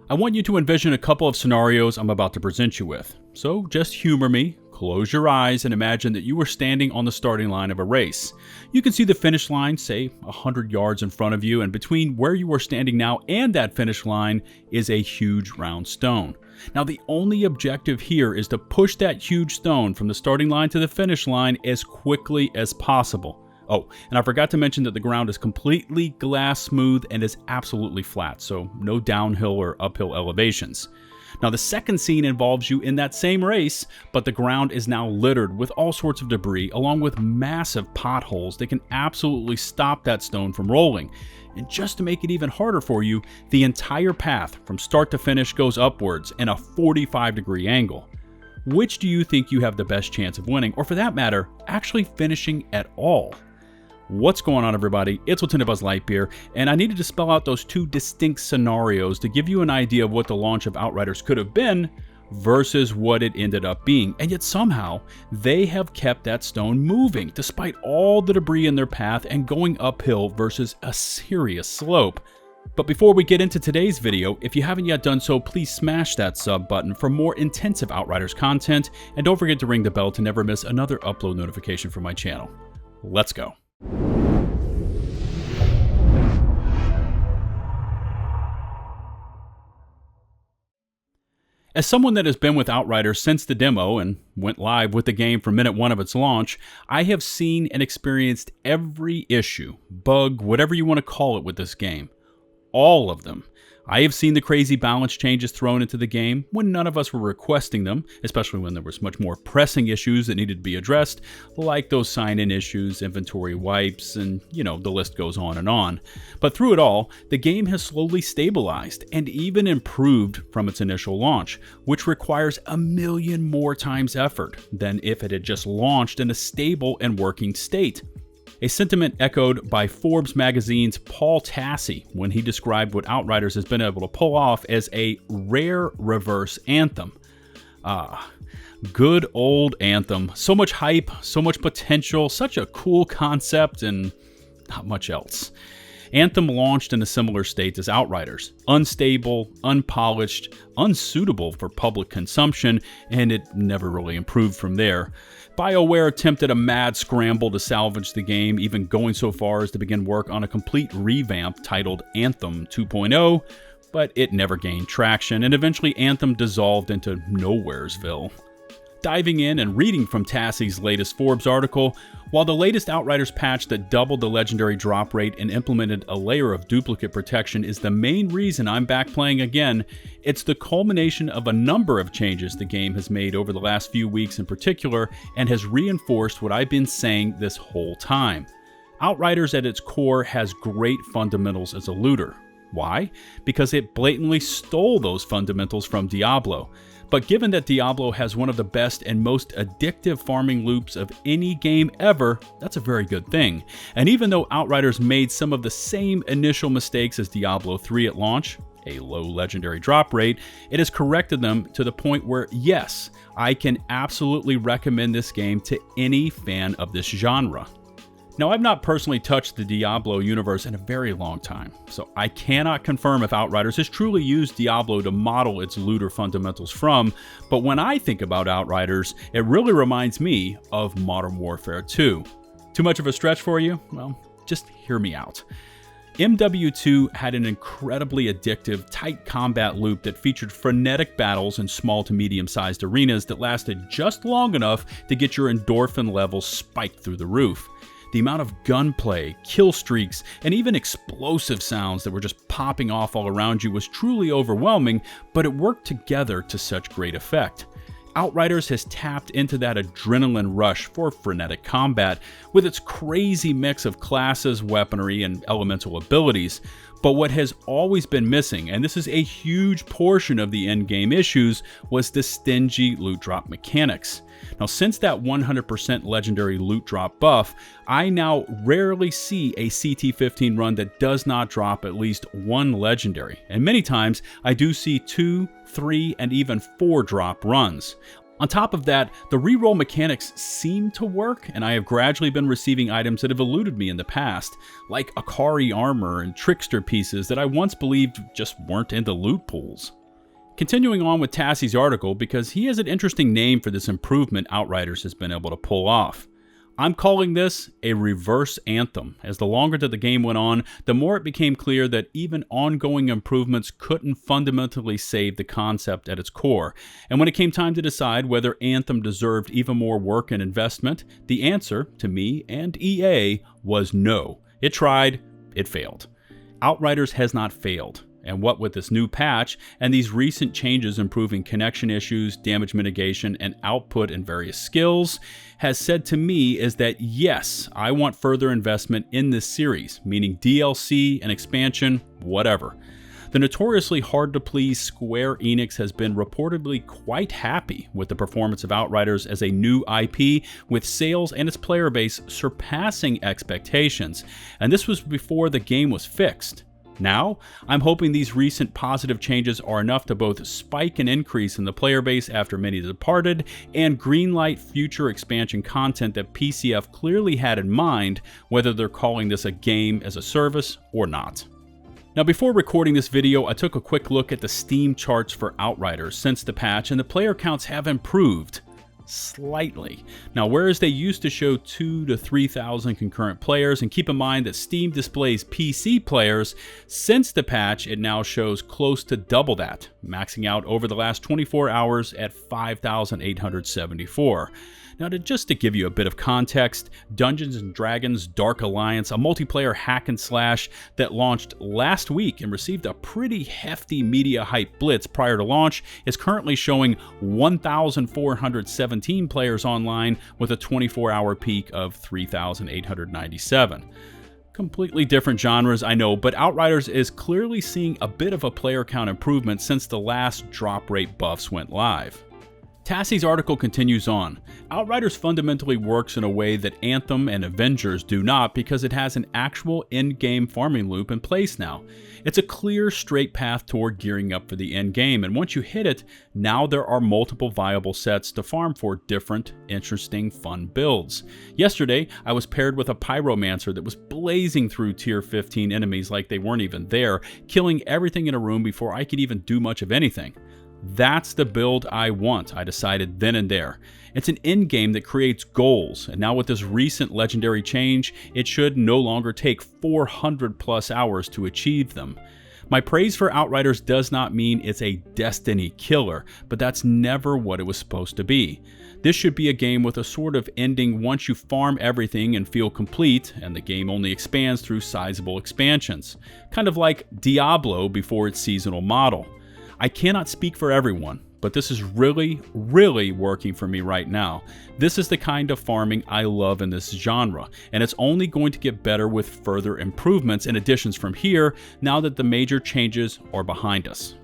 I want you to envision a couple of scenarios I'm about to present you with. So just humor me, close your eyes, and imagine that you were standing on the starting line of a race. You can see the finish line, say 100 yards in front of you, and between where you are standing now and that finish line is a huge round stone. Now the only objective here is to push that huge stone from the starting line to the finish line as quickly as possible. Oh, and I forgot to mention that the ground is completely glass smooth and is absolutely flat, so no downhill or uphill elevations. Now the second scene involves you in that same race, but the ground is now littered with all sorts of debris, along with massive potholes that can absolutely stop that stone from rolling. And just to make it even harder for you, the entire path from start to finish goes upwards in a 45-degree angle. Which do you think you have the best chance of winning, or for that matter, actually finishing at all? What's going on, everybody? It's LtBuzzLitebeer, and I needed to spell out those two distinct scenarios to give you an idea of what the launch of Outriders could have been versus what it ended up being. And yet somehow, they have kept that stone moving, despite all the debris in their path and going uphill versus a serious slope. But before we get into today's video, if you haven't yet done so, please smash that sub button for more intensive Outriders content, and don't forget to ring the bell to never miss another upload notification from my channel. Let's go. As someone that has been with Outriders since the demo and went live with the game from minute one of its launch, I have seen and experienced every issue, bug, whatever you want to call it with this game. All of them. I have seen the crazy balance changes thrown into the game when none of us were requesting them, especially when there was much more pressing issues that needed to be addressed, like those sign-in issues, inventory wipes, and the list goes on and on. But through it all, the game has slowly stabilized and even improved from its initial launch, which requires a million more times effort than if it had just launched in a stable and working state. A sentiment echoed by Forbes magazine's Paul Tassi when he described what Outriders has been able to pull off as a rare reverse anthem. Good old Anthem. So much hype, so much potential, such a cool concept, and not much else. Anthem launched in a similar state as Outriders. Unstable, unpolished, unsuitable for public consumption, and it never really improved from there. BioWare attempted a mad scramble to salvage the game, even going so far as to begin work on a complete revamp titled Anthem 2.0, but it never gained traction, and eventually Anthem dissolved into Nowheresville. Diving in and reading from Tassi's latest Forbes article, while the latest Outriders patch that doubled the legendary drop rate and implemented a layer of duplicate protection is the main reason I'm back playing again, it's the culmination of a number of changes the game has made over the last few weeks in particular, and has reinforced what I've been saying this whole time. Outriders at its core has great fundamentals as a looter. Why? Because it blatantly stole those fundamentals from Diablo. But given that Diablo has one of the best and most addictive farming loops of any game ever, that's a very good thing. And even though Outriders made some of the same initial mistakes as Diablo 3 at launch, a low legendary drop rate, it has corrected them to the point where, yes, I can absolutely recommend this game to any fan of this genre. Now, I've not personally touched the Diablo universe in a very long time, so I cannot confirm if Outriders has truly used Diablo to model its looter fundamentals from, but when I think about Outriders, it really reminds me of Modern Warfare 2. Too much of a stretch for you? Well, just hear me out. MW2 had an incredibly addictive, tight combat loop that featured frenetic battles in small to medium-sized arenas that lasted just long enough to get your endorphin levels spiked through the roof. The amount of gunplay, kill streaks, and even explosive sounds that were just popping off all around you was truly overwhelming, but it worked together to such great effect. Outriders has tapped into that adrenaline rush for frenetic combat with its crazy mix of classes, weaponry, and elemental abilities. But what has always been missing, and this is a huge portion of the endgame issues, was the stingy loot drop mechanics. Now, since that 100% legendary loot drop buff, I now rarely see a CT15 run that does not drop at least one legendary, and many times I do see 2, 3, and even 4 drop runs. On top of that, the reroll mechanics seem to work, and I have gradually been receiving items that have eluded me in the past, like Akari armor and trickster pieces that I once believed just weren't in the loot pools. Continuing on with Tassi's article, because he has an interesting name for this improvement Outriders has been able to pull off. I'm calling this a Reverse Anthem, as the longer that the game went on, the more it became clear that even ongoing improvements couldn't fundamentally save the concept at its core. And when it came time to decide whether Anthem deserved even more work and investment, the answer, to me and EA, was no. It tried, it failed. Outriders has not failed. And what with this new patch and these recent changes improving connection issues, damage mitigation, and output in various skills, has said to me is that yes, I want further investment in this series, meaning DLC, an expansion, whatever. The notoriously hard-to-please Square Enix has been reportedly quite happy with the performance of Outriders as a new IP, with sales and its player base surpassing expectations, and this was before the game was fixed. Now, I'm hoping these recent positive changes are enough to both spike an increase in the player base after many departed and greenlight future expansion content that PCF clearly had in mind, whether they're calling this a game as a service or not. Now, before recording this video, I took a quick look at the Steam charts for Outriders since the patch, and the player counts have improved slightly. Now, whereas they used to show 2,000 to 3,000 concurrent players, and keep in mind that Steam displays PC players, since the patch it now shows close to double that, maxing out over the last 24 hours at 5,874. Now, just to give you a bit of context, Dungeons & Dragons Dark Alliance, a multiplayer hack and slash that launched last week and received a pretty hefty media hype blitz prior to launch, is currently showing 1,417 players online with a 24-hour peak of 3,897. Completely different genres, I know, but Outriders is clearly seeing a bit of a player count improvement since the last drop rate buffs went live. Tassi's article continues on. Outriders fundamentally works in a way that Anthem and Avengers do not, because it has an actual in-game farming loop in place now. It's a clear, straight path toward gearing up for the end game, and once you hit it, now there are multiple viable sets to farm for different, interesting, fun builds. Yesterday, I was paired with a pyromancer that was blazing through tier 15 enemies like they weren't even there, killing everything in a room before I could even do much of anything. That's the build I want, I decided then and there. It's an end game that creates goals, and now with this recent legendary change, it should no longer take 400 plus hours to achieve them. My praise for Outriders does not mean it's a destiny killer, but that's never what it was supposed to be. This should be a game with a sort of ending once you farm everything and feel complete, and the game only expands through sizable expansions. Kind of like Diablo before its seasonal model. I cannot speak for everyone, but this is really working for me right now. This is the kind of farming I love in this genre, and it's only going to get better with further improvements and additions from here now that the major changes are behind us.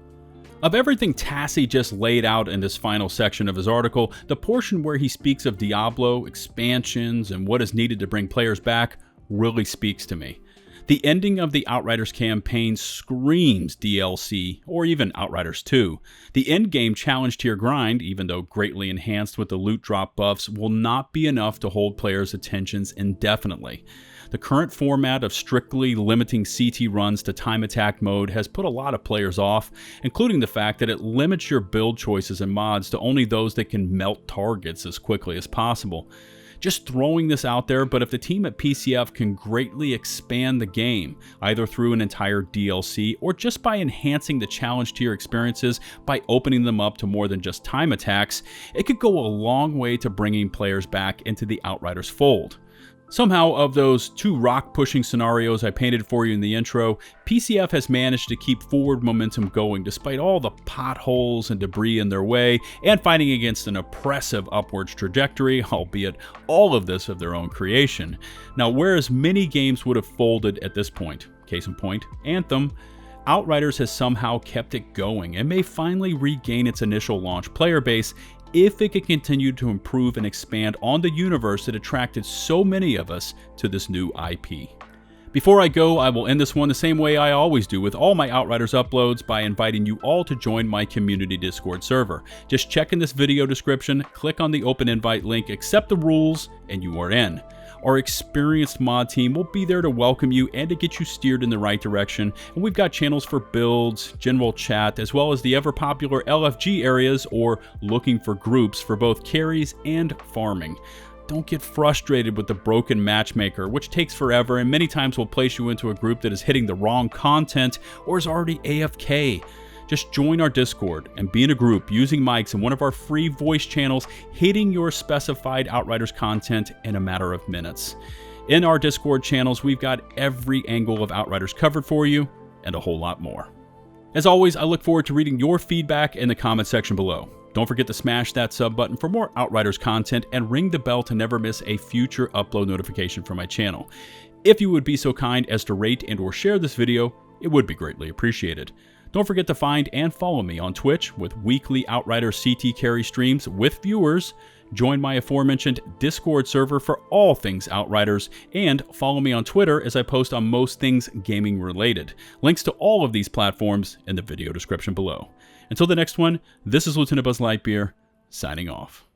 Of everything Tassi just laid out in this final section of his article, the portion where he speaks of Diablo, expansions, and what is needed to bring players back really speaks to me. The ending of the Outriders campaign screams DLC, or even Outriders 2. The endgame challenge tier grind, even though greatly enhanced with the loot drop buffs, will not be enough to hold players' attentions indefinitely. The current format of strictly limiting CT runs to time attack mode has put a lot of players off, including the fact that it limits your build choices and mods to only those that can melt targets as quickly as possible. Just throwing this out there, but if the team at PCF can greatly expand the game, either through an entire DLC or just by enhancing the challenge tier experiences by opening them up to more than just time attacks, it could go a long way to bringing players back into the Outriders fold. Somehow, of those two rock-pushing scenarios I painted for you in the intro, PCF has managed to keep forward momentum going despite all the potholes and debris in their way, and fighting against an oppressive upwards trajectory, albeit all of this of their own creation. Now, whereas many games would have folded at this point, case in point, Anthem, Outriders has somehow kept it going and may finally regain its initial launch player base if it can continue to improve and expand on the universe that attracted so many of us to this new IP. Before I go, I will end this one the same way I always do with all my Outriders uploads by inviting you all to join my community Discord server. Just check in this video description, click on the open invite link, accept the rules, and you are in. Our experienced mod team will be there to welcome you and to get you steered in the right direction, and we've got channels for builds, general chat, as well as the ever-popular LFG areas or looking for groups for both carries and farming. Don't get frustrated with the broken matchmaker, which takes forever and many times will place you into a group that is hitting the wrong content or is already AFK. Just join our Discord and be in a group using mics in one of our free voice channels, hitting your specified Outriders content in a matter of minutes. In our Discord channels, we've got every angle of Outriders covered for you and a whole lot more. As always, I look forward to reading your feedback in the comment section below. Don't forget to smash that sub button for more Outriders content and ring the bell to never miss a future upload notification from my channel. If you would be so kind as to rate and or share this video, it would be greatly appreciated. Don't forget to find and follow me on Twitch with weekly Outriders CT carry streams with viewers. Join my aforementioned Discord server for all things Outriders, and follow me on Twitter as I post on most things gaming related. Links to all of these platforms in the video description below. Until the next one, this is LtBuzzLitebeer, signing off.